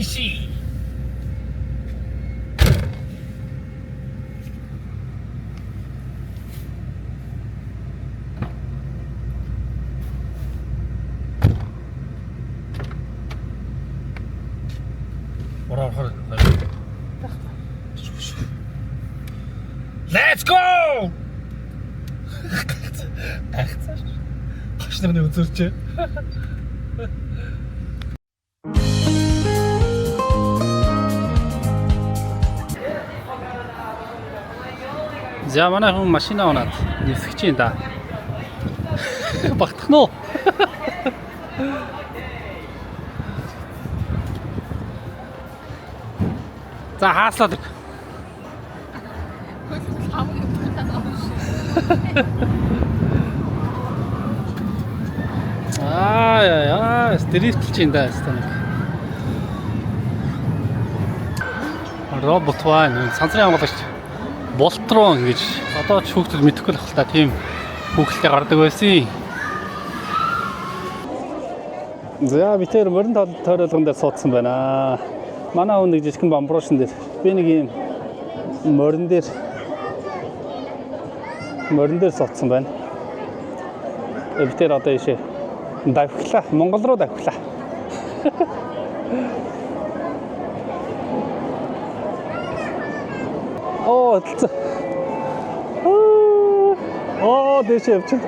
실시. 뭐라 하는 거야? Let's go! Хашны үзүүлж. За манай хүн машина унаад нисгэж юм да. Багтах нь. За хааслаад. Аа, стрифтэлж юм да станаг. Робот байна. Сансрын амгалагч Болтрон ингэж одоо ч хүүхдүүд мэдэхгүй л хэл та тийм хүүхэлтэй гардаг байсан. За би тэр мөрөн тойролгон дээр суудсан байна. Манай хүн нэг жижигхэн бамбуушин дээр би нэг юм мөрөн дээр суудсан байна. Би тэр одоо ийшээ давхлаа. Монгол руу давхлаа. Оо, дэше явчих.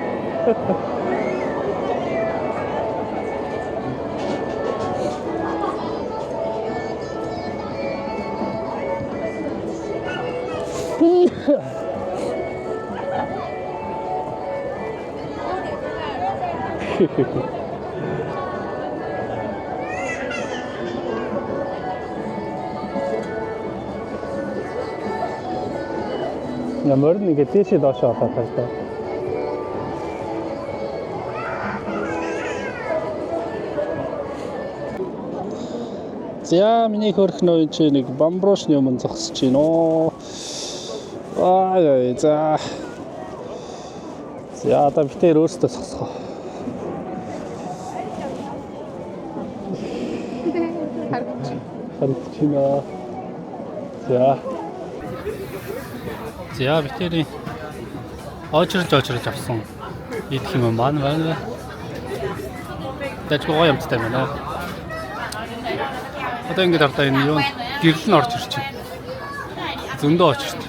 Я мөрн ингээд дэше доош ороод байна. За миний хөрхнөө чи нэг бамбуушны өмнө зогсож байна. За. За одоо битээр өөрсдөө зогсоо. Харагдчихна. За. За битээр очрож авсан. Идэх юм маань байна. Дэжгүй юмтай байна. Одоо ингэж ардаа энэ юу гэрэл нь орж ирж байна. Зөндөө очирт.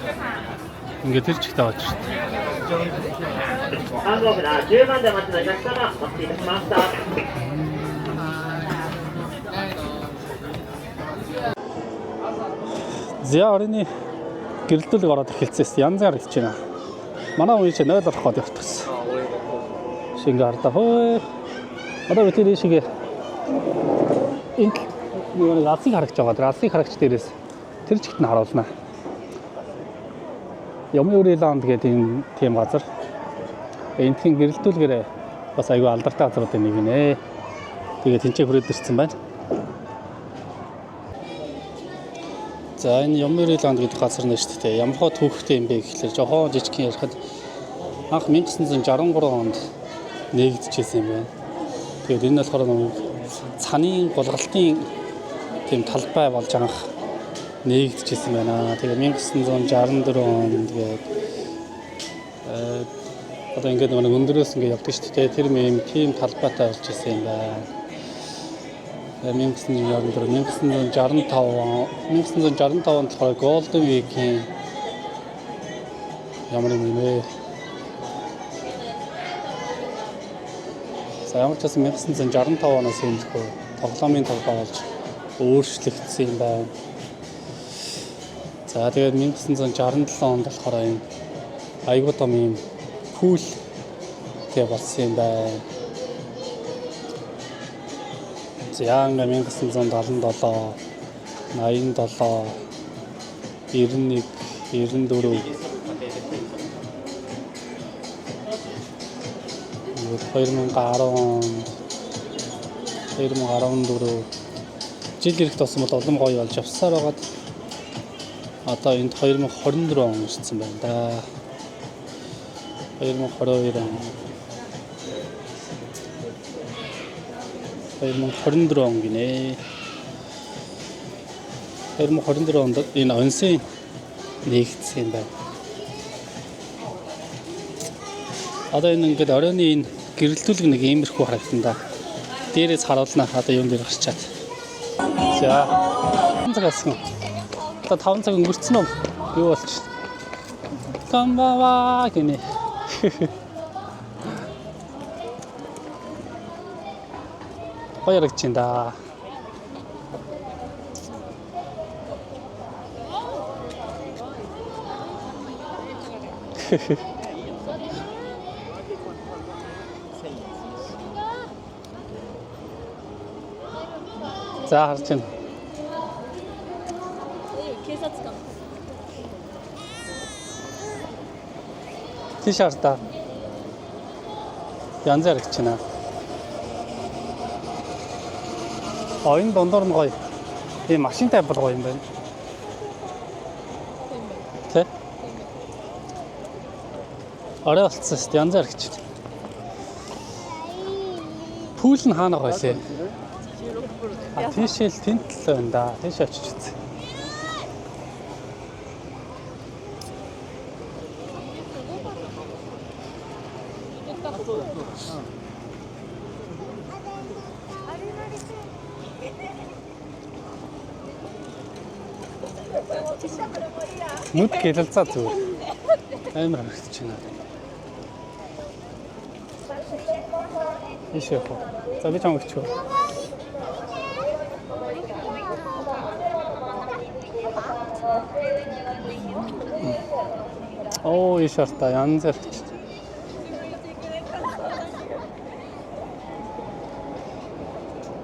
Ингээд тэр чигтээ очирт. 番号札10番でお待ちのお客様、お待ちいたしました。За орны гэрэлтүүлэг ороод эхэлсэн. Янз бүр хийж байна. Манай үе чи 0 орох гээд явчихсан. Шинэ ардаа хөө. Одоо би тэр шигээ энэ нэг алсыг харагч байгаа. Алсыг харагч дээрээс тэр чигт нь харуулна. Юмриланд гэдэг тийм газар. Энтхийн гэрэлтүүлгээрээ бас аюу алдартай газруудын нэг нэ. Тэгээд тэнцээ хүрээд ирсэн байна. За энэ Юмриланд гэдэг газар нэ шүү дээ. Ямархоо түүхтэй юм бэ гэхлээр жоохон жижигхэн ярихад анх 1963 онд нэгдэжсэн юм байна. Тэгээд энэ болохоор цаны гулгалтын тийм талбай болж анх нэгдэжсэн байна. Тэгээд 1964 онд тэгээд одоо ингээд нэг өндөрөөс ингээд явдаг шүү дээ. Тэр юм тийм талбайтай болж ирсэн юм байна. 1965 онд болохоор Golden Week-ийн ямар юм бэ? За ямар ч байсан 1965 оноос иймэрхүү тоглоомын талбай болж өөрчлөгдсөн юм байна. За тэгээд 1967 онд болохоор энэ айгуу том юм пул тэг болсон юм байна. За 1977, 87, 91, 94 2014 жил ирэхэд болсон бол улам гоё болж явсаар байгаад одоо энд 2024 он ирсэн байна да. 2022 он 2024 он гинэ. 2024 онд энэ онсын нэгдсэн юм байна. Одоо энэ ингээд оройны энэ гэрэлтүүлэг нэг иймэрхүү харагдана да. Дээрээс харуулнаа. Одоо юм дээр гарчаад. За. 5 цагаас нь. Одоо 5 цаг өнгөрцөн үү? Юу болчих. Камбава гинэ. Баярагч да. За харж байна. Тишарта. Янз бүр гэж байна. Энэ дондор нь гоё. Ийм машинтай бол гоё юм байна. Тэ? Орой болцсон шүү дээ. Янз бүр гэж. Пүүл нь хаана гоё лээ? Тийшэл тэнт л байна да. Тийш очиж үзье. Нүд гэлэлцаа зүгээр. Амар харагдаж байна. Ишээ хоо. За би чамд өчөө. Оо ишарта янз бүр.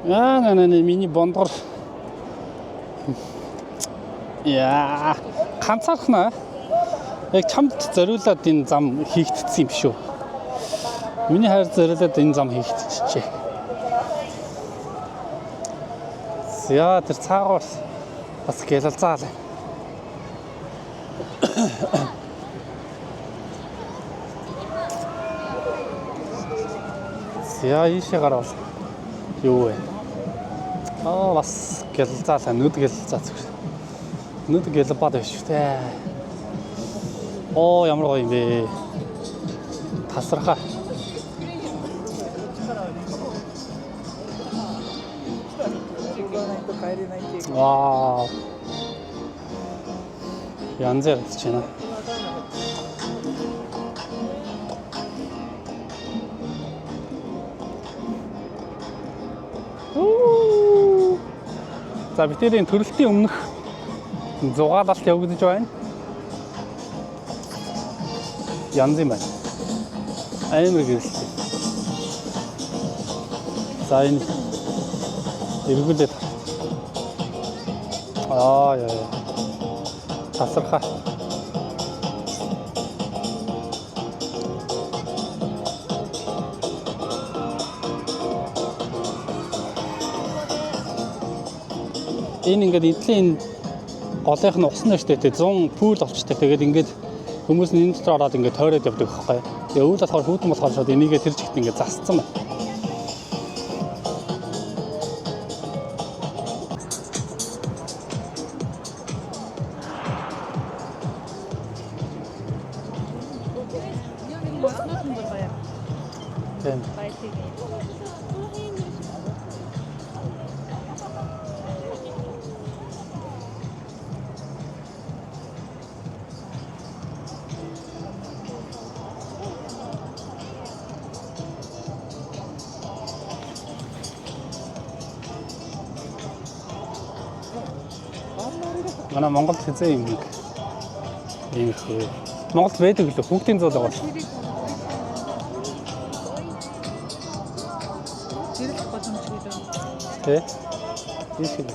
Наа миний бондгор. Яа, ганцаархнаа. Яг чамд зориулаад энэ зам хийгдсэн юм шүү. Миний хайр зориулаад энэ зам хийгдчихжээ. Яа, тэр цаагаар бас гэлэлцаалаа. Яа, ийшээ гараад. Юу вэ? Бас гэлэлцаалаа, нүд гэлэлцаа зүгээр. Нүд гэлбаад байна шүү дээ. Ямар гоё юм бэ. Тасархаа. Вау. Янз бүр гэж байна. За битэрийн төрөлтийн өмнөх зугаалалт явагдаж байна. Янз юм байна. Амар гэрэлтэй. За энэ эргүүлээд. Яа. Тасархаа. Энэ ингээд эдлийн голынх нь усан штэ тэ 100 пүүл олчтой. Тэгээд ингээд хүмүүс нь энэ дотор ороод ингээд тойроод явдаг байхгүй. Тэгээ өвөл болохоор хүүтэн болохоор шууд энийгээ тэр жигт ингээд засцсан байна. Манай Монголд хэзээ юм их Монголд байдаг лөө хүүхдийн зуул байгаа. Зэрэг боломж гэдэг. Тэ? Ийшээ.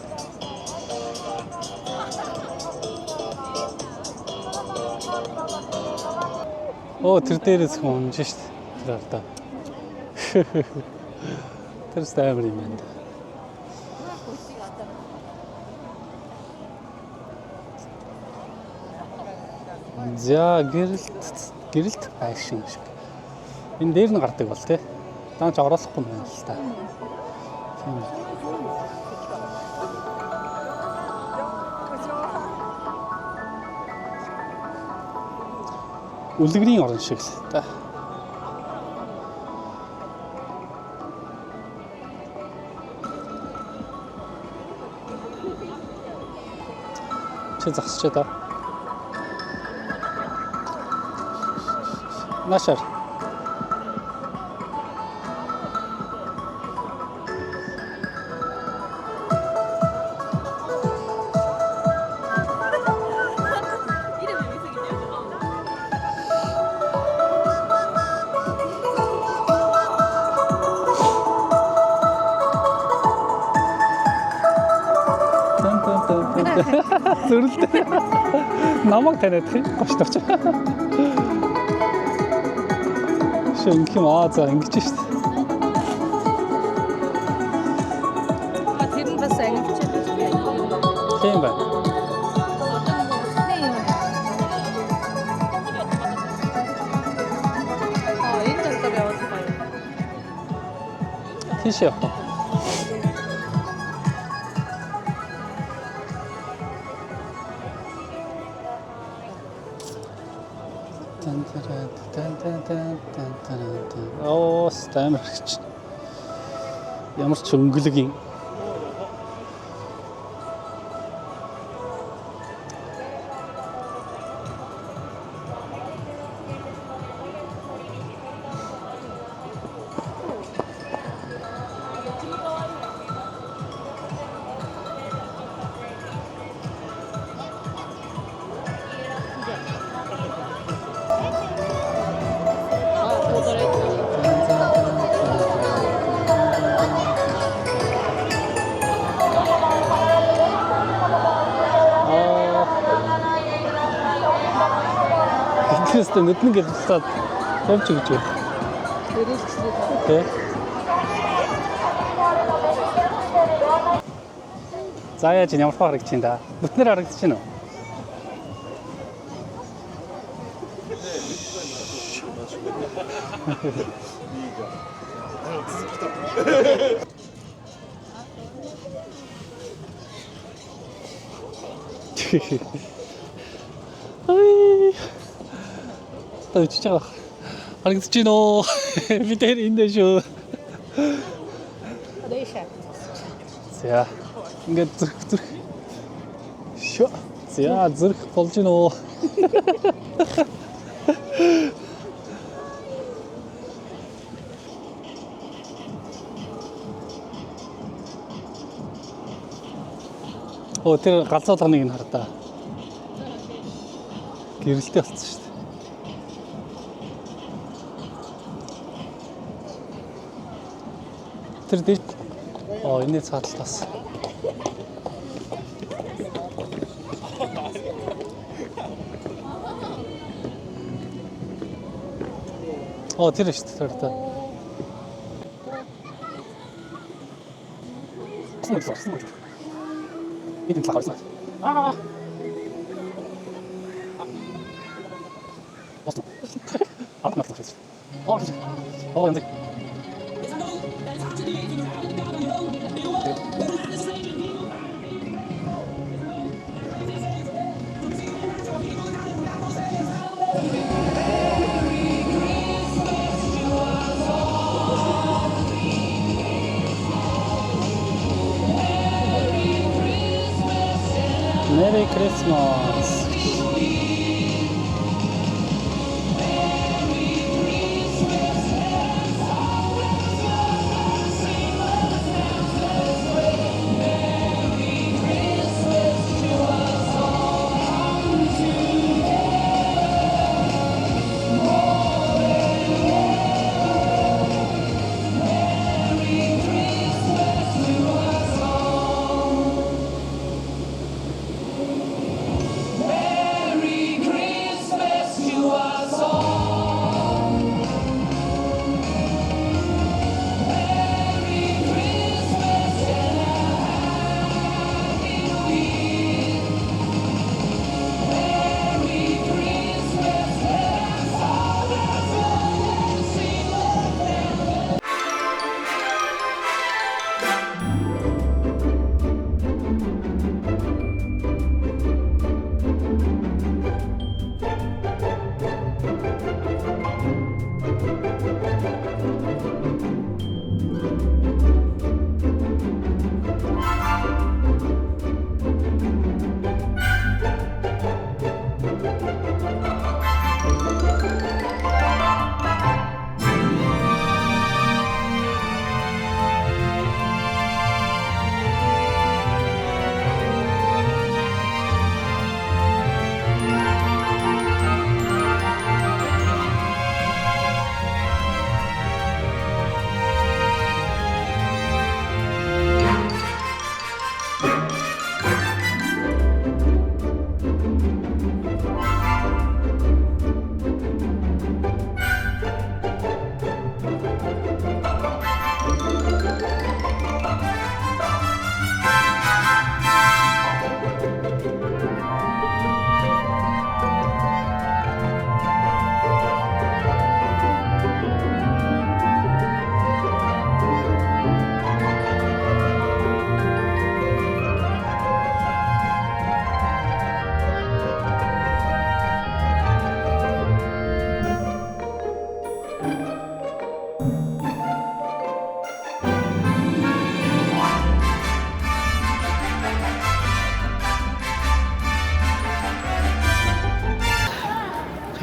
Тэр дээрээс хүн унж шít. Тэр ардаа. Тэр стайвэр юм байна. За гэрэлт байшин шиг. Энэ дээр нь гардаг бол тий. Даанч ороолохгүй юм байна л та. үлгэрийн орон шиг л та. Чи зогсож байгаа. Нашаар. Зүрлээ. Намайг таниад гош тавч. Шинх юм за ингэж шүү дээ. Тэр нь бас ангилж байна. Тийм байна. Энэ дотор явах байна. Тийш явах. Оо, стамерч. Ямар ч өнгөлөгийн. Тэстэй нүдэн гэлцээд явж гэж байна. Тэ. За яаж ямар харагдаж байна да? Бүтнээр харагдаж байна уу? Ой. Төвч чагаа. Харагдаж байна уу? Би тэр энэ шүү. Дэшээ. За. Ингээд зүрх. Шо. За зүрх болж байна уу? Оо тэр галзуурганыг нь хардаа. Гэрэлтэй болсон шүү дээ. Тэр дэш. Оо энэ цааталтаас. Оо тэр шүү дээ тэр та. Энэ талаас. Аа. Апнаас. Оо энэ. Merry Christmas.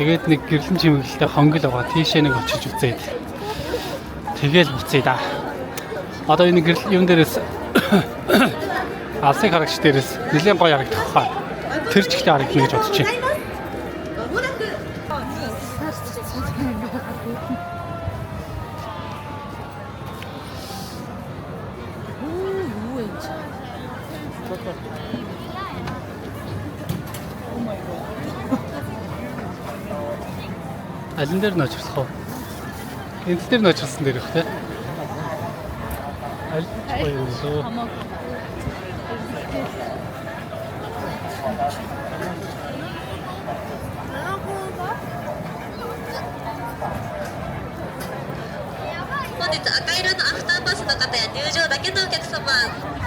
Тэгээд нэг гэрлэн чимэглэлтэй хонгил байгаа. Тийшээ нэг очиж үзээд. Тэгэл буцъя да. Одоо энэ гэрэл юм дээрээс алсын харагч дээрээс нэлээд гоё харагдах хаа. Тэр ч ихтэй харагдана гэж бодож байна. Алин дээр нь очирсах уу? Энд дээр нь очирсан дээр их те. Аль гоё юм лөө.本日赤色のアフターパスの方や入場だけのお客様、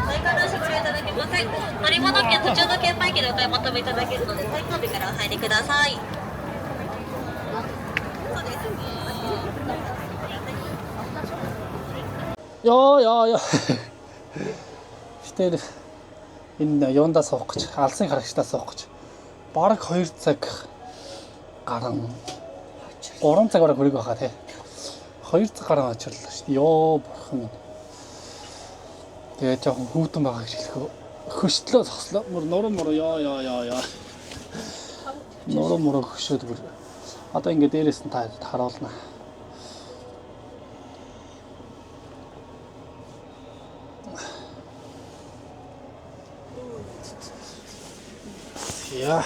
最高のおご利用いただけません。乗り物券途中の券売機でお買い求めいただけるので、最後尾からお入りください。Яа. Тэр энэ юундаа суух гэж, алсын харагчдаа суух гэж. Бараг 2 цаг гарan 3 цагаар хүрэх байхаа тий. 2 цаг гарan очирлаа шүү дээ. Йоо бурхан минь. Тэгээ жоохон хүүтэн байгаа гэж хэлэхөө. Хөштлөө зогслоо. Нуруу яа. Нуруу хөшөөд бүр. Одоо ингэ дээрээс нь та харуулна. Яа.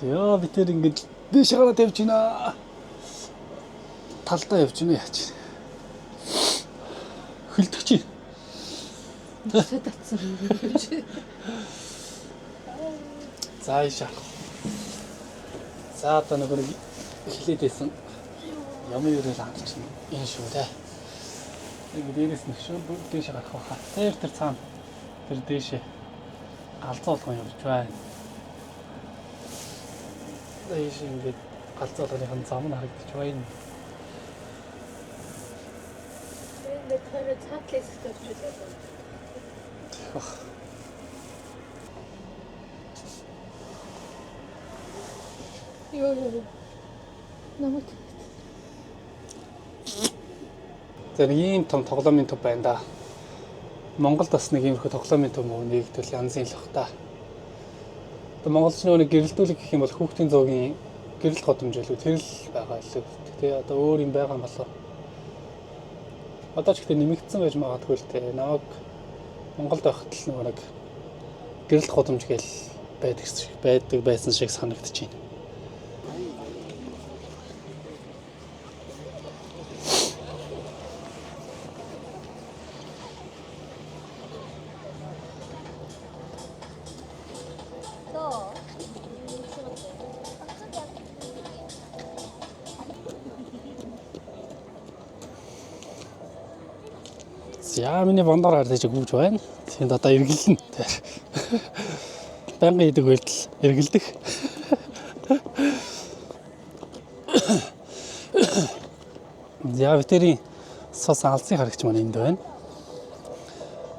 Яа, би тэр ингэ дэш гараад явж байна. Талдаа явж байна яач. Хөлдөг чи. За ишаа. За одоо нэг хэлээд байсан. Ямар юурэл хандчихна. Энэ шүү дээ. Нэг дээрээс нэг шүү дээш гарах байхаа. Тэр цаана тэр дээшээ галзуу болгон явж байна. Дээш ингээд галзуу болгоны зам нь харагдаж байна. 근데 그거를 차트에서 주세요. 이거 너무 Тэр ийм том тоглоомын төв байна да. Монголд бас нэг иймэрхүү тоглоомын төв мөн нэгдвэл янзын л бах та. Одоо монголч нэг гэрэлтүүлэг гэх юм бол хүүхдийн зоогийн гэрэлт годомжлоо тэр л байгаа л. Тэгээ одоо өөр юм байгаа юм болоо. Одоо ч ихтэй нэмэгдсэн байж магадгүй л те. Намайг Монголд байхад л нэг гэрэлт годомж гээл байдаг байсан шиг санагдаж байна. Яа миний бондор хардаж өгч байна. Тэнд одоо эргэлнэ. Баян идэг үйлдэл эргэлдэх. Яа битэрийн сос алсын харагч маань энд байна.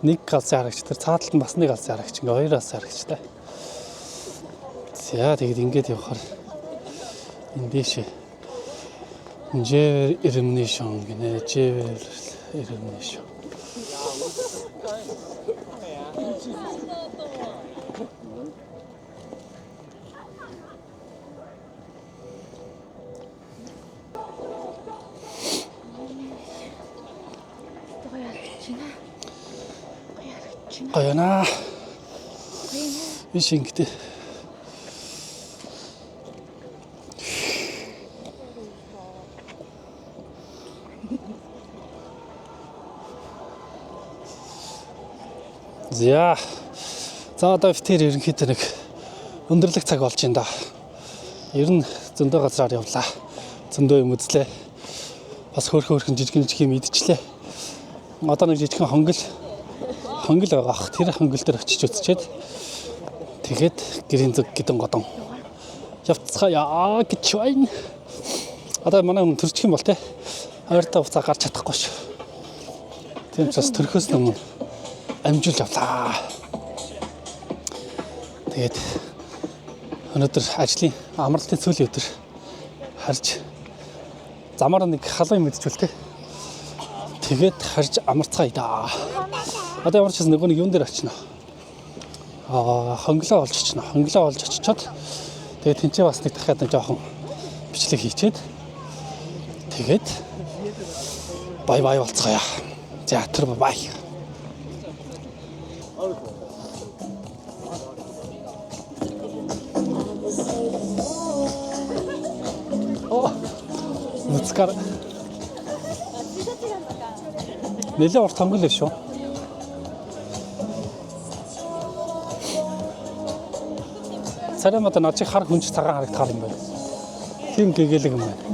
Нэг алсын харагч тэр цааталт нь бас нэг алсын харагч ингээ хоёр алсын харагчтай. За тэгээд ингээд явахаар энэ дэше J elimination гэнэ J elimination. Гоёна. Ишингтэй. За одоо тэр ерөнхийдөө нэг өндөрлөх цаг болж байна да. Ер нь зөндөө газраар явлаа. Зөндөө юм үзлээ. Бас хөөрхөн жижигэн юм идчихлээ. Одоо нэг жижигхэн хонгил байгаа ах. Тэр хонгил дээр очиж үзчихэд тэгээд гэрийн зүг гэдэн годон явцгаая гэж байна. Одоо манай хүн төрчих юм бол те ойртой хуцаа гарч чадахгүй ш. Тийм ч бас төрхөөс өмнө амжуул явлаа. Тэгээд өнөөдөр ажлын амралтын сүүлийн өдөр харж замаар нэг халуун мэдчихвэл тэгээд харж амарцгаая да. Одоо ямар ч гэсэн нөгөө нэг юун дээр очино. Хонглоо олж очино. Хонглоо олж очичоод тэгээд тэнцээ бас нэг дахиад нэг жоохон бичлэг хийчихэд тэгээд бай болцгоё. За тэр бай. Нүцгэр нэлээд урт хонглоо шүү. Царам одоо над чи хар хүнч цагаан харагдах юм байна. Тийм гэгээлэг юм байна.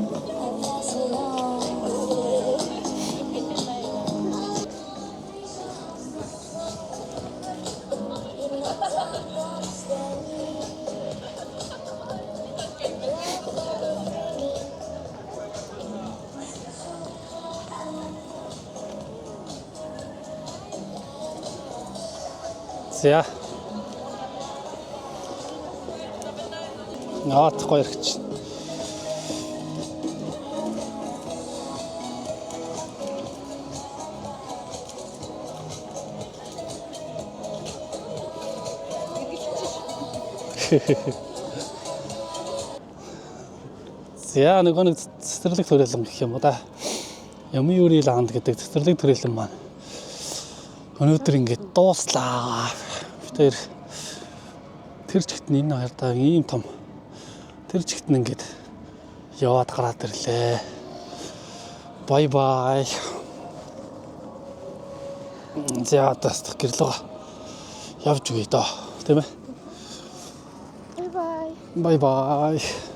За. Гоё хэрэгч. За нэг цэцэрлэг төрөлн гэх юм уу да. Ямиури ланд гэдэг цэцэрлэг төрөлн маань өнөөдөр ингээд дууслаа. Тэр чигт энэ хоёр даа ийм том. Тэр чигт нь ингээд яваад гараад ирлээ. Бай. За тас гэрлөө. Явж үгүй доо. Тийм ээ. Bye bye. Bye.